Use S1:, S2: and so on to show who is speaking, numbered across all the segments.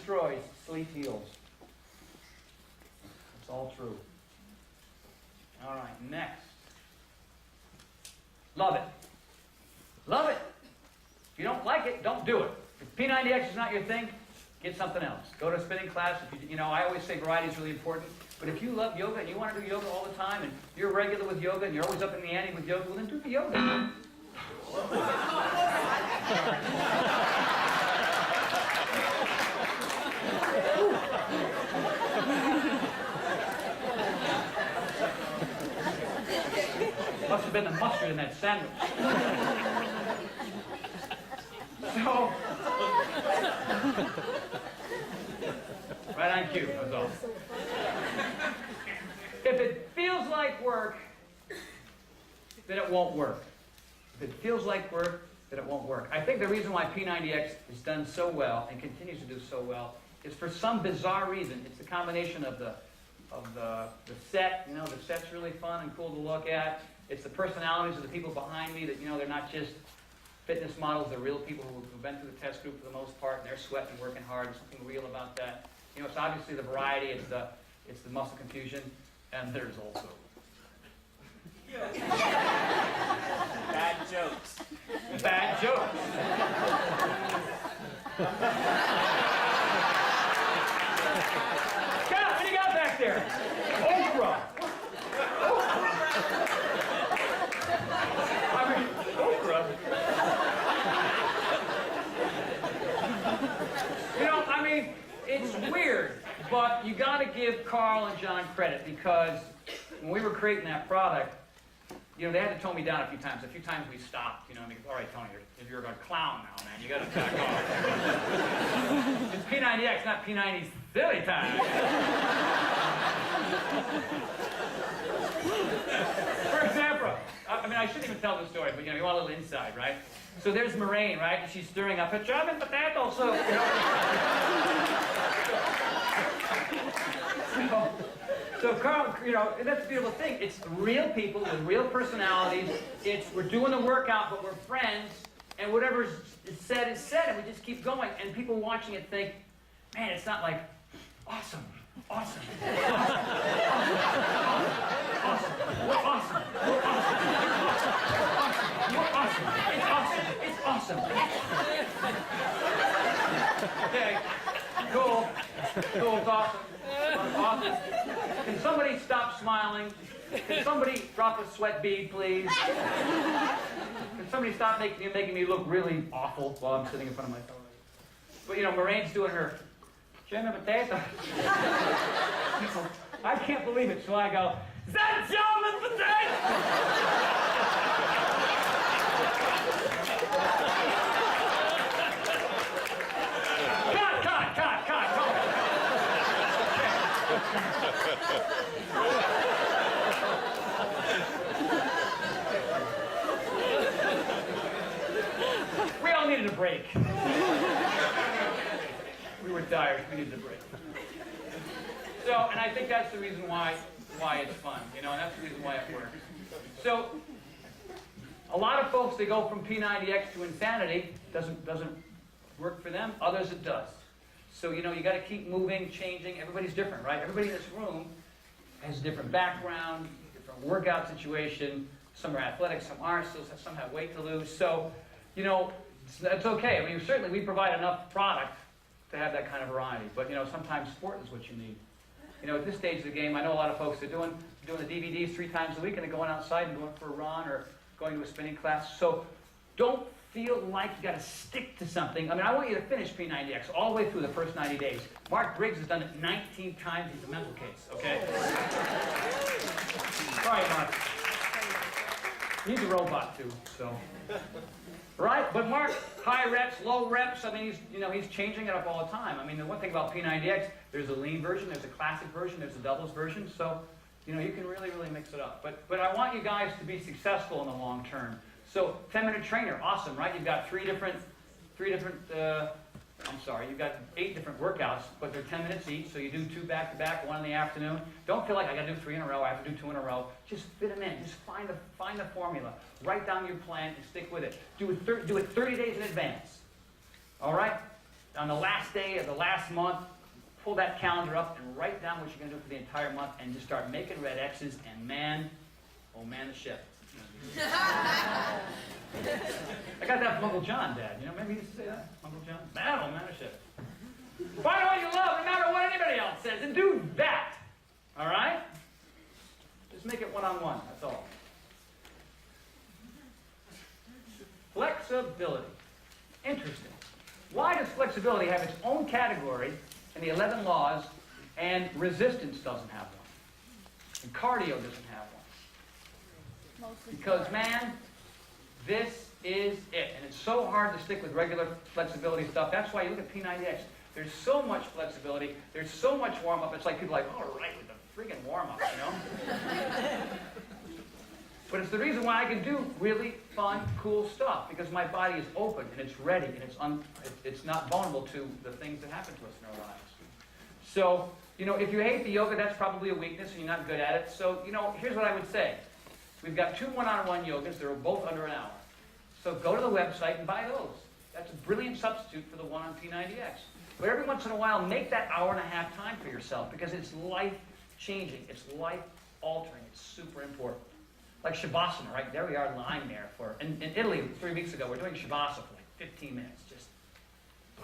S1: destroys, sleep heals. It's all true. All right, next. Love it. Love it. If you don't like it, don't do it. If P90X is not your thing, get something else. Go to a spinning class. If you know, I always say variety is really important. But if you love yoga and you want to do yoga all the time, and you're regular with yoga, and you're always up in the ante with yoga, well, then do the yoga. Must have been the mustard in that sandwich. So, right on cue, that's all. If it feels like work, then it won't work. If it feels like work, then it won't work. I think the reason why P90X has done so well and continues to do so well is for some bizarre reason. It's the combination of the set. You know, the set's really fun and cool to look at. It's the personalities of the people behind me that, you know, they're not just fitness models. They're real people who've been through the test group for the most part, and they're sweating and working hard. There's something real about that. You know, it's obviously the variety. It's the muscle confusion, and there's also
S2: bad jokes.
S1: Bad jokes. God, what do you got back there? Oprah. I mean, Oprah. You know, I mean, it's weird, but you got to give Carl and John credit, because when we were creating that product, you know, they had to tone me down a few times. A few times we stopped, you know, and they go, all right, Tony, if you're a clown now, man, you got to back off. It's P90X, not P90 silly time. For example, I mean, I shouldn't even tell the story, but, you know, you want a little inside, right? So there's Moraine, right? And she's stirring up a job and potato soup, you know? So Carl, you know, and that's the beautiful thing. It's real people with real personalities. We're doing the workout, but we're friends, and whatever's said is said, and we just keep going. And people watching it think, man, it's not like, awesome, awesome, awesome, awesome, we're awesome, we're awesome, we're awesome, it's awesome, it's awesome. Okay, cool, it's awesome. Awesome. Can somebody stop smiling? Can somebody drop a sweat bead, please? Can somebody stop making me look really awful while I'm sitting in front of my phone? But, you know, Moraine's doing her jam and potato. I can't believe it, so I go, is that jam and potato? Cut. We all needed a break. We were tired. We needed a break. So, and I think that's the reason why it's fun, you know, and that's the reason why it works. So, a lot of folks, they go from P90X to insanity. Doesn't work for them. Others, it does. So, you know, you got to keep moving, changing. Everybody's different, right? Everybody in this room has a different background, different workout situation. Some are athletic, some aren't. Some have weight to lose. So, you know, that's okay. I mean, certainly we provide enough product to have that kind of variety. But, you know, sometimes sport is what you need. You know, at this stage of the game, I know a lot of folks are doing the DVDs 3 times a week, and they're going outside and going for a run or going to a spinning class. So don't feel like you got to stick to something. I mean, I want you to finish P90X all the way through the first 90 days. Mark Briggs has done it 19 times. He's a mental case, okay? All right, Mark. He's a robot, too, so. Right? But Mark, high reps, low reps, I mean, he's changing it up all the time. I mean, the one thing about P90X, there's a lean version, there's a classic version, there's a doubles version, so, you know, you can really, really mix it up. But I want you guys to be successful in the long term. So, 10-minute trainer, awesome, right? You've got you've got 8 different workouts, but they're 10 minutes each, so you do 2 back-to-back, 1 in the afternoon. Don't feel like I got to do 3 in a row, I have to do 2 in a row. Just fit them in. Just find the formula. Write down your plan and stick with it. Do it 30 days in advance. All right? on the last day of the last month, pull that calendar up and write down what you're going to do for the entire month and just start making red X's, and man, oh man, the ship. I got that from Uncle John, Dad. You know, maybe he used to say that? Uncle John? Man, oh man, the ship. Find what you love no matter what anybody else says, and do that. All right? Just make it one-on-one, that's all. Flexibility. Interesting. Why does flexibility have its own category in the 11 laws, and resistance doesn't have one? And cardio doesn't have one? Because, man, this is it. And it's so hard to stick with regular flexibility stuff. That's why you look at P90X. There's so much flexibility. There's so much warm-up. It's like people are like, all right, with the friggin' warm-up, you know? But it's the reason why I can do really fun, cool stuff, because my body is open and it's ready and it's not vulnerable to the things that happen to us in our lives. So, you know, if you hate the yoga, that's probably a weakness and you're not good at it. So, you know, here's what I would say. We've got 2 one-on-one yogas. They're both under an hour. So go to the website and buy those. That's a brilliant substitute for the one on P90X. But every once in a while, make that hour and a half time for yourself, because it's life-changing. It's life-altering. It's super important. Like Shavasana, right? There we are lying there for... In Italy, 3 weeks ago, we're doing Shavasana for like 15 minutes. Just...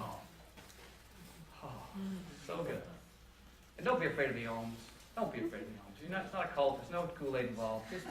S1: Oh, so good. And don't be afraid of the ohms. Don't be afraid of the ohms. You're not, it's not a cult. There's no Kool-Aid involved. Just...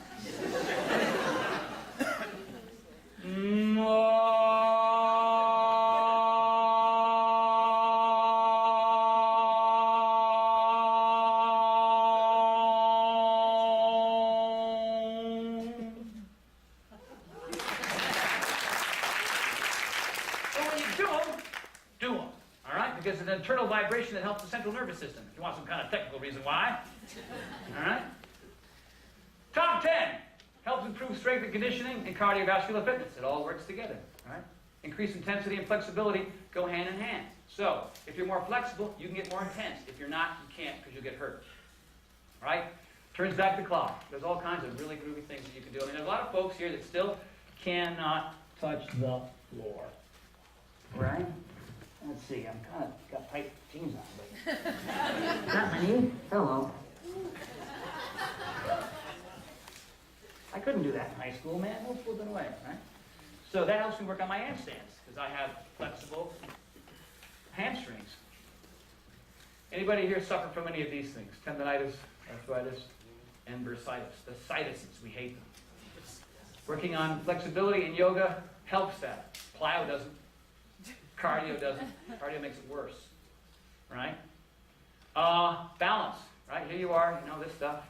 S1: Because it's an internal vibration that helps the central nervous system. If you want some kind of technical reason why. All right? Top 10. Helps improve strength and conditioning and cardiovascular fitness. It all works together. All right? Increased intensity and flexibility go hand in hand. So, if you're more flexible, you can get more intense. If you're not, you can't, because you'll get hurt. All right? Turns back the clock. There's all kinds of really groovy things that you can do. I mean, there's a lot of folks here that still cannot touch the floor. Right? Let's see, I'm kind of got tight jeans on, but... Not my knee? Hello. I couldn't do that in high school, man. No flipping away, right? So that helps me work on my handstands, because I have flexible hamstrings. Anybody here suffer from any of these things? Tendonitis, arthritis, and bursitis. The sinuses, we hate them. Working on flexibility in yoga helps that. Plyo doesn't. Cardio doesn't. Cardio makes it worse, right? Balance, right? Here you are, you know this stuff.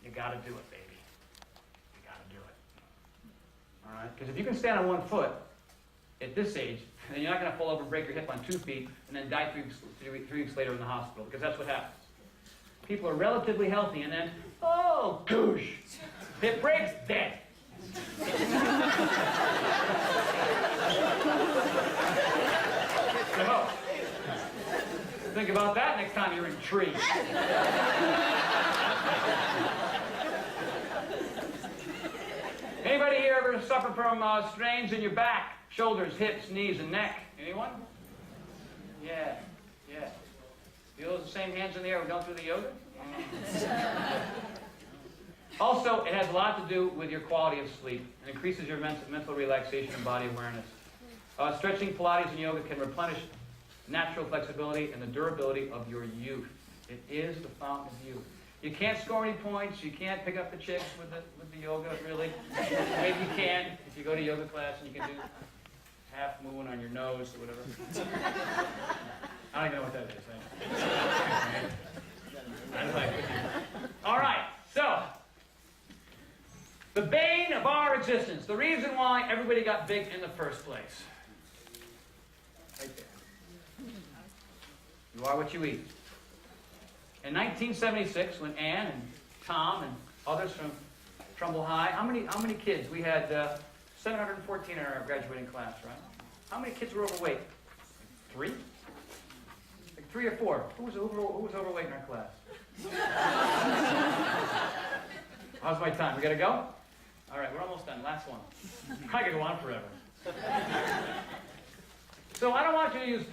S1: You got to do it, baby. You got to do it. All right? Because if you can stand on 1 foot at this age, then you're not going to fall over and break your hip on 2 feet and then die 3 weeks later in the hospital, because that's what happens. People are relatively healthy and then, oh, goosh, hip breaks, dead. So, think about that next time you're in trees. Anybody here ever suffer from strains in your back, shoulders, hips, knees, and neck? Anyone? Yeah. Feel those the same hands in the air we're going through the yoga? Also, it has a lot to do with your quality of sleep. It increases your mental relaxation and body awareness. Stretching, Pilates, and yoga can replenish natural flexibility and the durability of your youth. It is the fountain of youth. You can't score any points. You can't pick up the chicks with the yoga, really. Maybe you can if you go to yoga class and you can do half moon on your nose or whatever. I don't even know what that is. I was like, all right, so the bane of our existence, the reason why everybody got big in the first place. Right there. You are what you eat. In 1976, when Ann and Tom and others from Trumbull High, how many kids? We had 714 in our graduating class, right? How many kids were overweight? 3? Like 3 or 4. Who was overweight in our class? How's my time? We gotta go? All right, we're almost done. Last one. I could go on forever. So I don't want you to use